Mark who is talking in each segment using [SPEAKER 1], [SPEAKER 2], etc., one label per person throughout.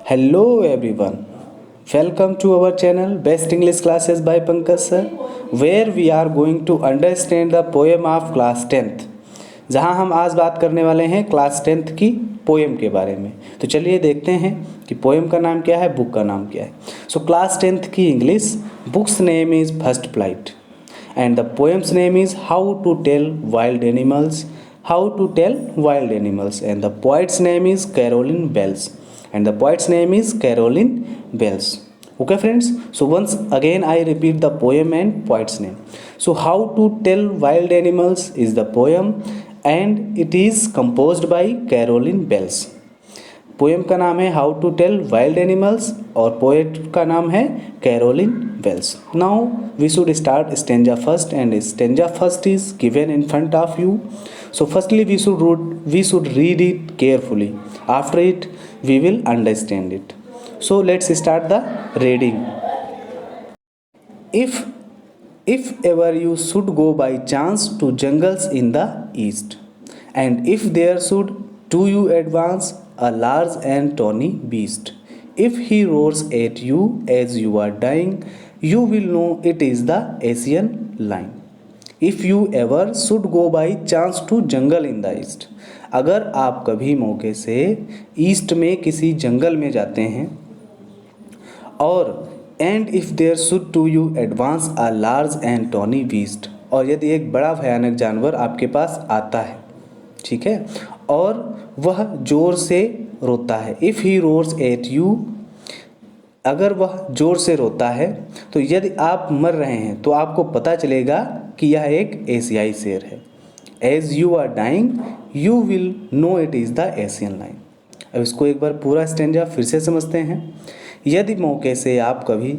[SPEAKER 1] Hello everyone. Welcome to our channel Best English Classes by Pankaj sir, where we are going to understand the poem of class 10th. जहां हम आज बात करने वाले हैं class 10th की poem के बारे में। तो चलिए देखते हैं कि पोएम का नाम क्या है, बुक का नाम क्या है। सो क्लास 10th की English books name is first flight and the poem's name is how to tell wild animals and the poet's name is Caroline Bells. Okay friends, so once again I repeat the poem and poet's name. So how to tell wild animals is the poem and it is composed by Caroline Bells. Poem का नाम है how to tell wild animals और poet का नाम है Caroline Bells. Now we should start stanza first and stanza first is given in front of you. So firstly we should read it carefully. After it we will understand it. So let's start the reading. If ever you should go by chance to jungles in the east, and if there should to you advance a large and tawny beast, if he roars at you as you are dying, you will know it is the Asian lion. If you ever should go by chance to jungle in the east, अगर आप कभी मौके से east में किसी जंगल में जाते हैं और and if there should to you advance a large and tawny beast, और यदि एक बड़ा भयानक जानवर आपके पास आता है, ठीक है, और वह ज़ोर से रोता है. If he roars at you, अगर वह ज़ोर से रोता है तो यदि आप मर रहे हैं तो आपको पता चलेगा कि यह एक एशियाई शेर है. As you are dying you will know it is the Asian lion. अब इसको एक बार पूरा स्टेंजा फिर से समझते हैं. यदि मौके से आप कभी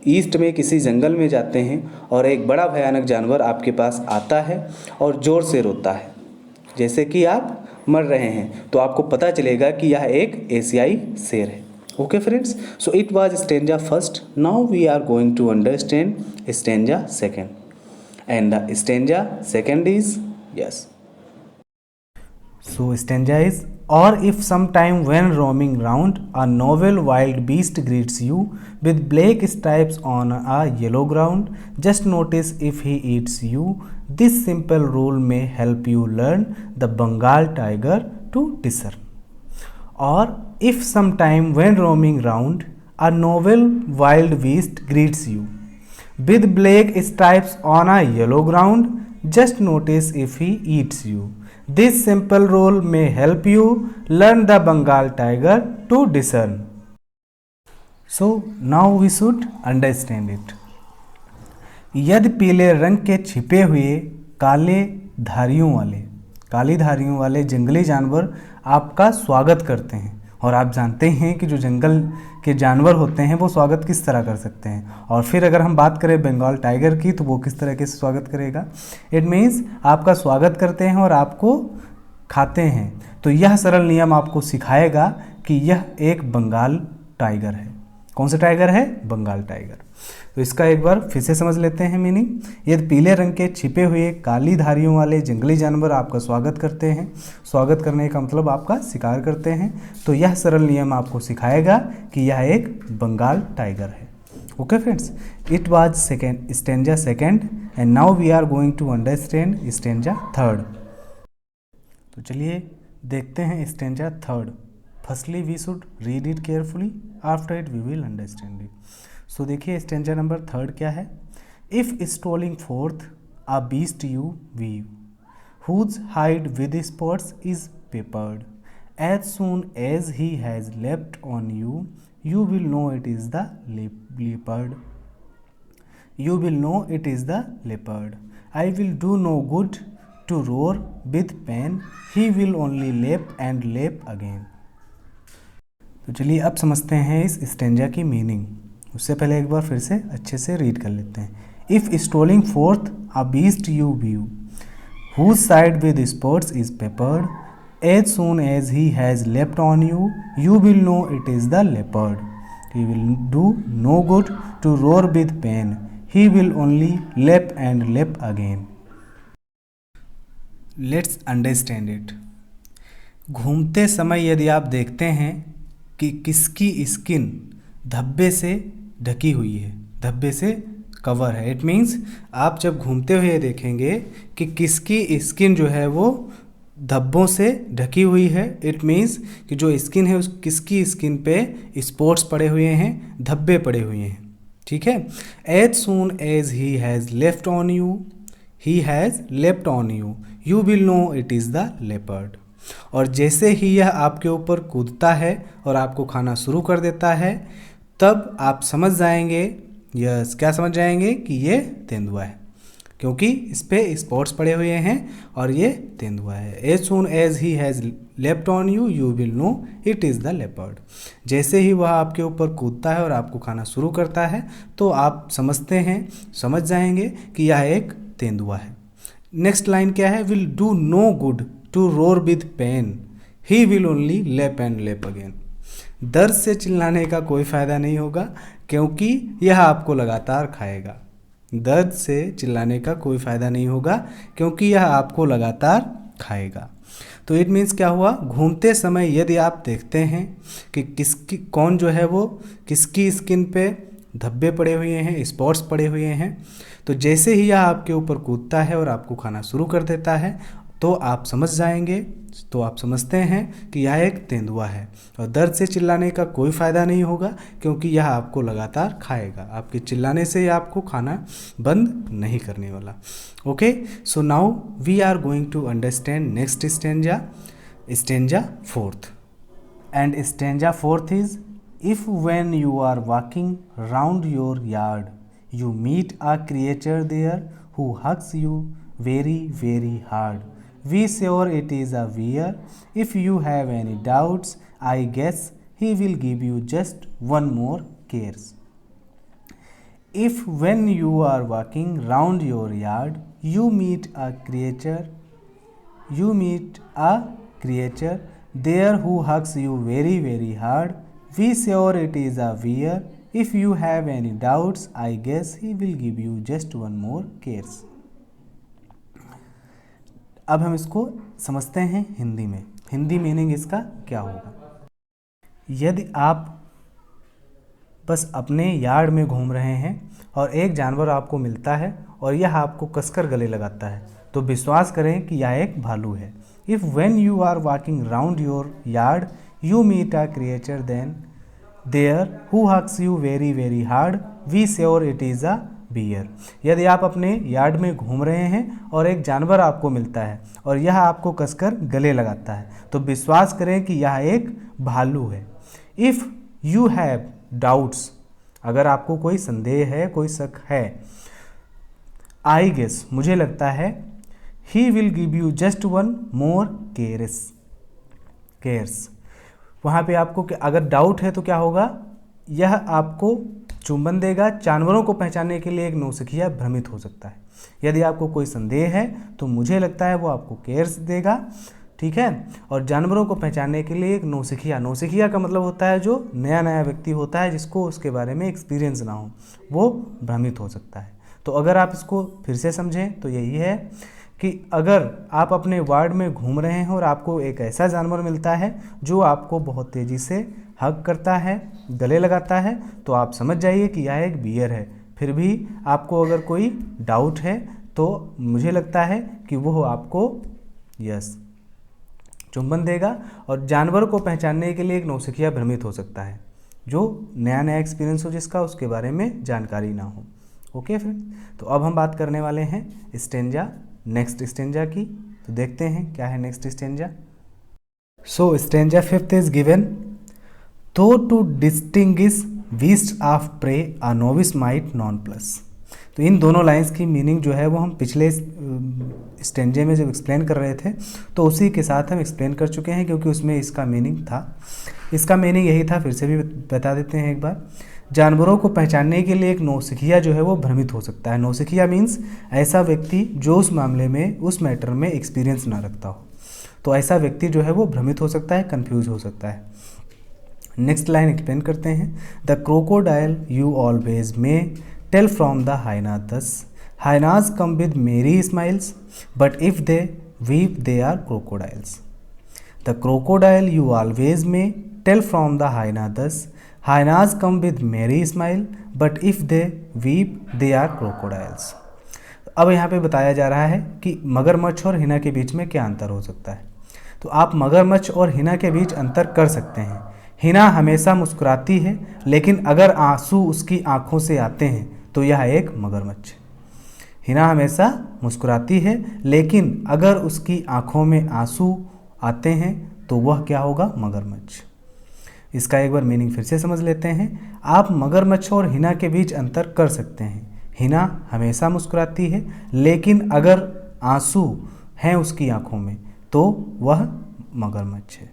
[SPEAKER 1] ईस्ट में किसी जंगल में जाते हैं और एक बड़ा भयानक जानवर आपके पास आता है और ज़ोर से रोता है, जैसे कि आप मर रहे हैं, तो आपको पता चलेगा कि यह एक एशियाई शेर है. Okay friends, so it was stanza first. Now we are going to understand stanza second and the stanza second is yes. So stanza is, or if sometime when roaming round a novel wild beast greets you with black stripes on a yellow ground, just notice if he eats you. This simple rule may help you learn the Bengal tiger to discern. Or if sometime when roaming round a novel wild beast greets you with black stripes on a yellow ground, just notice if he eats you. This simple rule may help you learn the Bengal tiger to discern. So now we should understand it. यदि पीले रंग के छिपे हुए काली धारियों वाले जंगली जानवर आपका स्वागत करते हैं, और आप जानते हैं कि जो जंगल के जानवर होते हैं वो स्वागत किस तरह कर सकते हैं. और फिर अगर हम बात करें बंगाल टाइगर की तो वो किस तरह से स्वागत करेगा. इट मीन्स आपका स्वागत करते हैं और आपको खाते हैं. तो यह सरल नियम आपको सिखाएगा कि यह एक बंगाल टाइगर है. कौन सा टाइगर है? बंगाल टाइगर. तो इसका एक बार फिर से समझ लेते हैं मीनिंग. यदि पीले रंग के छिपे हुए काली धारियों वाले जंगली जानवर आपका स्वागत करते हैं, स्वागत करने का मतलब आपका शिकार करते हैं, तो यह सरल नियम आपको सिखाएगा कि यह एक बंगाल टाइगर है. Okay friends, it was second stanza second and now we are going to understand stanza third. तो चलिए देखते हैं stanza third. Firstly we should read it carefully, after it we will understand it. So देखिए stanza number third क्या है. If strolling forth a beast you view whose hide with spots is peppered, as soon as he has left on you you will know it is the leopard. You will know it is the leopard. I will do no good to roar with pain. He will only leap and leap again. तो चलिए अब समझते हैं इस stanza की meaning. उससे पहले एक बार फिर से अच्छे से रीड कर लेते हैं. If strolling forth a beast you view, whose side with spots is peppered, as soon as he has leapt on you, you will know it is the leopard. He will do no good to roar with pain. He will only leap and leap again. Let's understand it. घूमते समय यदि आप देखते हैं कि किसकी skin धब्बे से ढकी हुई है, धब्बे से कवर है। इट मीन्स आप जब घूमते हुए देखेंगे कि किसकी स्किन जो है वो धब्बों से ढकी हुई है। इट मीन्स कि जो स्किन है उस किसकी स्किन पे स्पॉट्स पड़े हुए हैं, धब्बे पड़े हुए हैं। ठीक है। As soon as he has left on you, he has left on you, you will know it is the leopard. और जैसे ही यह आपके ऊपर कूदता है और आपको खाना शुरू कर देता है, तब आप समझ जाएंगे, यस क्या समझ जाएंगे कि ये तेंदुआ है, क्योंकि इस पे स्पॉट्स पड़े हुए हैं और ये तेंदुआ है। As soon as he has left on you, you will know it is the leopard. जैसे ही वह आपके ऊपर कूदता है और आपको खाना शुरू करता है, तो आप समझते हैं, समझ जाएंगे कि यह एक तेंदुआ है। नेक्स्ट लाइन क्या है? Will do no good to roar with pain, he will only leap and leap again. दर्द से चिल्लाने का कोई फ़ायदा नहीं होगा, क्योंकि यह आपको लगातार खाएगा। दर्द से चिल्लाने का कोई फ़ायदा नहीं होगा, क्योंकि यह आपको लगातार खाएगा। तो इट मीन्स क्या हुआ? घूमते समय यदि आप देखते हैं कि किसकी कौन जो है वो किसकी स्किन पे धब्बे पड़े हुए हैं, स्पॉट्स पड़े हुए हैं, तो जैसे ही यह आपके ऊपर कूदता है और आपको खाना शुरू कर देता है, तो आप समझ जाएंगे, तो आप समझते हैं कि यह एक तेंदुआ है। और दर्द से चिल्लाने का कोई फ़ायदा नहीं होगा, क्योंकि यह आपको लगातार खाएगा। आपके चिल्लाने से यह आपको खाना बंद नहीं करने वाला। Okay, so now we are going to understand next stanza, stanza fourth. And stanza fourth is, if when you are walking round your yard you meet a creature there who hugs you very very hard, be sure it is a bear. If you have any doubts, I guess he will give you just one more cares. If when you are walking round your yard you meet a creature there who hugs you very very hard, be sure it is a bear. If you have any doubts, I guess he will give you just one more cares. अब हम इसको समझते हैं हिंदी में। Hindi meaning इसका क्या होगा? यदि आप बस अपने यार्ड में घूम रहे हैं और एक जानवर आपको मिलता है और यह आपको कसकर गले लगाता है, तो विश्वास करें कि यह एक भालू है। If when you are walking round your yard you meet a creature there who hugs you very very hard, be sure it is a bear. यदि आप अपने यार्ड में घूम रहे हैं और एक जानवर आपको मिलता है और यह आपको कसकर गले लगाता है, तो विश्वास करें कि यह एक भालू है। इफ़ यू हैव डाउट्स, अगर आपको कोई संदेह है, कोई शक है, आई गेस, मुझे लगता है, he will give you just one more cares. वहाँ पे आपको अगर डाउट है तो क्या होगा? यह आपको चुंबन देगा। जानवरों को पहचानने के लिए एक नौसिखिया भ्रमित हो सकता है। यदि आपको कोई संदेह है तो मुझे लगता है वो आपको केयर्स देगा, ठीक है। और जानवरों को पहचानने के लिए एक नौसिखिया का मतलब होता है जो नया नया व्यक्ति होता है, जिसको उसके बारे में एक्सपीरियंस ना हो, वो भ्रमित हो सकता है। तो अगर आप इसको फिर से समझें तो यही है कि अगर आप अपने वार्ड में घूम रहे हैं और आपको एक ऐसा जानवर मिलता है जो आपको बहुत तेज़ी से हग करता है, गले लगाता है, तो आप समझ जाइए कि यह एक बियर है। फिर भी आपको अगर कोई डाउट है तो मुझे लगता है कि वो आपको यस चुंबन देगा। और जानवर को पहचानने के लिए एक नौसिखिया भ्रमित हो सकता है, जो नया नया एक्सपीरियंस हो, जिसका उसके बारे में जानकारी ना हो। ओके फ्रेंड, तो अब हम बात करने वाले हैं स्टेंजा, नेक्स्ट स्टेंजा की। तो देखते हैं क्या है next stanza. So stanza fifth is given, तो to distinguish beast of prey a novice might nonplus. तो इन दोनों लाइंस की मीनिंग जो है वो हम पिछले स्टेंजे में जब एक्सप्लेन कर रहे थे तो उसी के साथ हम एक्सप्लेन कर चुके हैं, क्योंकि उसमें इसका मीनिंग था। इसका मीनिंग यही था, फिर से भी बता देते हैं एक बार। जानवरों को पहचानने के लिए एक नौसिखिया जो है वो भ्रमित हो सकता है। नौसिखिया मीन्स ऐसा व्यक्ति जो उस मामले में, उस मैटर में एक्सपीरियंस ना रखता हो, तो ऐसा व्यक्ति जो है वो भ्रमित हो सकता है, कंफ्यूज हो सकता है। नेक्स्ट लाइन एक्सप्लेन करते हैं। The crocodile you always may tell from the hyena thus, hyenas come with merry smiles but if they weep they are crocodiles. The crocodile you always may tell from the hyena thus, hyenas come with merry smile but if they weep they are crocodiles. अब यहाँ पे बताया जा रहा है कि मगरमच्छ और हिना के बीच में क्या अंतर हो सकता है। तो आप मगरमच्छ और हिना के बीच अंतर कर सकते हैं। हिना हमेशा मुस्कुराती है, लेकिन अगर आंसू उसकी आंखों से आते हैं तो यह एक मगरमच्छ है। हिना हमेशा मुस्कुराती है, लेकिन अगर उसकी आंखों में आंसू आते हैं तो वह क्या होगा, मगरमच्छ। इसका एक बार मीनिंग फिर से समझ लेते हैं। आप मगरमच्छ और हिना के बीच अंतर कर सकते हैं। हिना हमेशा मुस्कुराती है, लेकिन अगर आंसू हैं उसकी आंखों में तो वह मगरमच्छ है।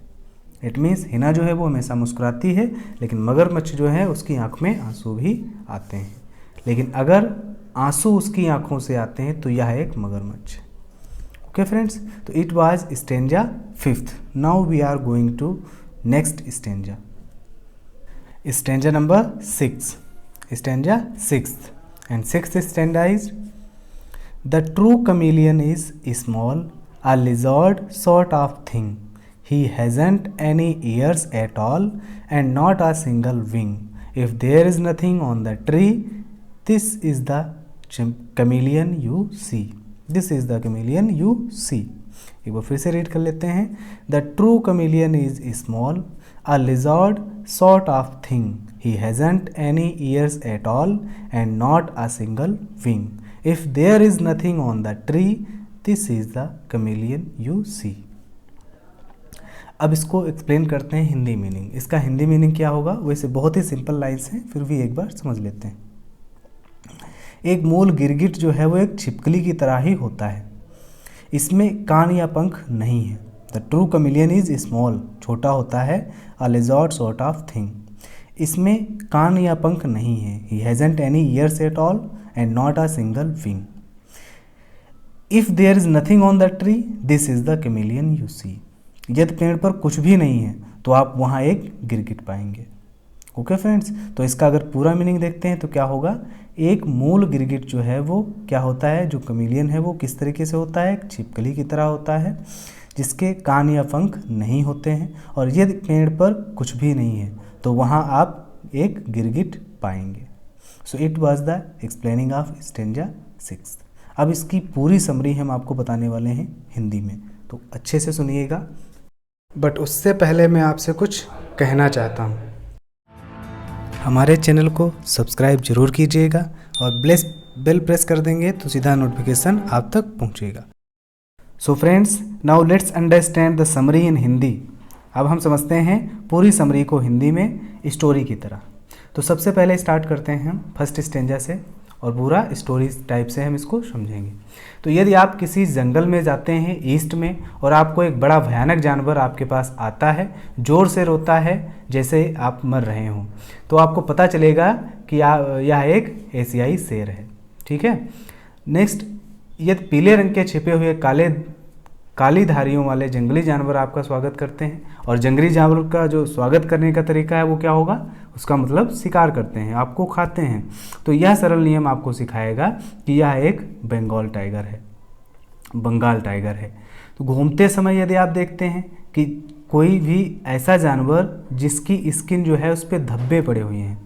[SPEAKER 1] इट मीन्स हिना जो है वो हमेशा मुस्कुराती है, लेकिन मगरमच्छ जो है उसकी आंख में आंसू भी आते हैं, लेकिन अगर आंसू उसकी आंखों से आते हैं तो यह एक मगरमच्छ है। ओके फ्रेंड्स, तो it was stanza 5th। Now we are going to next stanza, stanza number 6, stanza 6th। And 6th stanza is, the true chameleon is small, a lizard sort of thing. He hasn't any ears at all and not a single wing. If there is nothing on the tree, this is the chameleon you see. This is the chameleon you see. एक बार फिर से read कर लेते हैं। The true chameleon is small, a lizard sort of thing. He hasn't any ears at all and not a single wing. If there is nothing on the tree, this is the chameleon you see. अब इसको explain करते हैं Hindi meaning. इसका Hindi meaning क्या होगा, वैसे बहुत ही simple lines हैं, फिर भी एक बार समझ लेते हैं। एक मूल गिरगिट जो है वो एक छिपकली की तरह ही होता है। इसमें कान या पंख नहीं है। The true chameleon is small, छोटा होता है। A lizard sort of thing, इसमें कान या पंख नहीं है। He hasn't any ears at all and not a single wing. If there is nothing on the tree, this is the chameleon you see. यदि पेड़ पर कुछ भी नहीं है तो आप वहाँ एक गिरगिट पाएंगे। ओके फ्रेंड्स, तो इसका अगर पूरा मीनिंग देखते हैं तो क्या होगा, एक मूल गिरगिट जो है वो क्या होता है, जो कमिलियन है वो किस तरीके से होता है, एक छिपकली की तरह होता है जिसके कान या पंख नहीं होते हैं, और यदि पेड़ पर कुछ भी नहीं है तो वहाँ आप एक गिरगिट पाएंगे। सो it was the explaining of stanza 6। अब इसकी पूरी समरी हम आपको बताने वाले हैं हिंदी में, तो अच्छे से सुनिएगा। बट उससे पहले मैं आपसे कुछ कहना चाहता हूँ। हमारे चैनल को सब्सक्राइब जरूर कीजिएगा और बेल प्रेस कर देंगे तो सीधा नोटिफिकेशन आप तक पहुँचेगा। So friends, now let's understand the summary इन हिंदी। अब हम समझते हैं पूरी समरी को हिंदी में स्टोरी की तरह। तो सबसे पहले स्टार्ट करते हैं हम फर्स्ट स्टेंजा से, और पूरा स्टोरी टाइप से हम इसको समझेंगे। तो यदि आप किसी जंगल में जाते हैं ईस्ट में, और आपको एक बड़ा भयानक जानवर आपके पास आता है, ज़ोर से रोता है जैसे आप मर रहे हों, तो आपको पता चलेगा कि यह एक एशियाई शेर है। ठीक है। नेक्स्ट, यदि पीले रंग के छिपे हुए काली धारियों वाले जंगली जानवर आपका स्वागत करते हैं, और जंगली जानवर का जो स्वागत करने का तरीका है वो क्या होगा, उसका मतलब शिकार करते हैं, आपको खाते हैं, तो यह सरल नियम आपको सिखाएगा कि यह एक बंगाल टाइगर है। तो घूमते समय यदि आप देखते हैं कि कोई भी ऐसा जानवर जिसकी स्किन जो है उस पर धब्बे पड़े हुए हैं,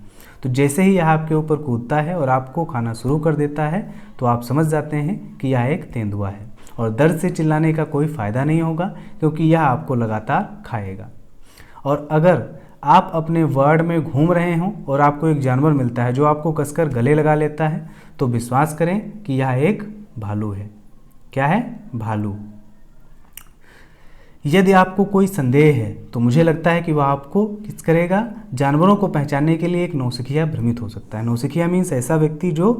[SPEAKER 1] तो जैसे ही यह आपके ऊपर कूदता है और आपको खाना शुरू कर देता है तो आप समझ जाते हैं कि यह एक तेंदुआ है, और दर्द से चिल्लाने का कोई फ़ायदा नहीं होगा क्योंकि यह आपको लगातार खाएगा। और अगर आप अपने वर्ल्ड में घूम रहे हों और आपको एक जानवर मिलता है जो आपको कसकर गले लगा लेता है, तो विश्वास करें कि यह एक भालू है। क्या है? भालू। यदि आपको कोई संदेह है तो मुझे लगता है कि वह आपको किस करेगा, जानवरों को पहचानने के लिए एक नौसिखिया भ्रमित हो सकता है। नौसिखिया मीन्स ऐसा व्यक्ति जो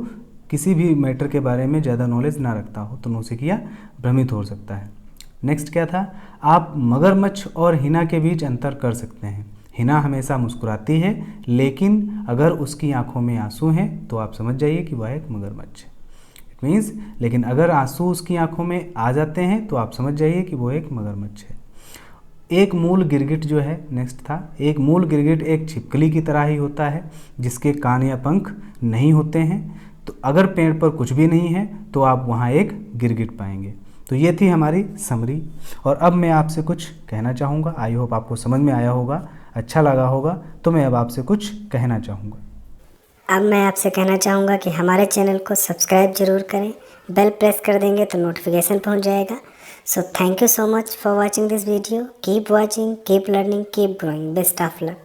[SPEAKER 1] किसी भी मैटर के बारे में ज़्यादा नॉलेज ना रखता हो, तो नौसिखिया भ्रमित हो सकता है। नेक्स्ट क्या था, आप मगरमच्छ और हिना के बीच अंतर कर सकते हैं। हिना हमेशा मुस्कुराती है, लेकिन अगर उसकी आंखों में आंसू हैं तो आप समझ जाइए कि वह एक मगरमच्छ है। इट मीन्स, लेकिन अगर आंसू उसकी आंखों में आ जाते हैं तो आप समझ जाइए कि वो एक मगरमच्छ है। एक मूल गिरगिट जो है, नेक्स्ट था, एक मूल गिरगिट एक छिपकली की तरह ही होता है जिसके कान या पंख नहीं होते हैं, तो अगर पेड़ पर कुछ भी नहीं है तो आप वहाँ एक गिरगिट पाएंगे। तो ये थी हमारी समरी, और अब मैं आपसे कुछ कहना चाहूँगा। आई होप आपको समझ में आया होगा। अच्छा लगा होगा। तो मैं अब आपसे कुछ कहना चाहूँगा।
[SPEAKER 2] अब मैं आपसे कहना चाहूँगा कि हमारे चैनल को सब्सक्राइब ज़रूर करें, बेल प्रेस कर देंगे तो नोटिफिकेशन पहुँच जाएगा। So thank you so much for watching this video. Keep watching, keep learning, keep growing. Best of luck.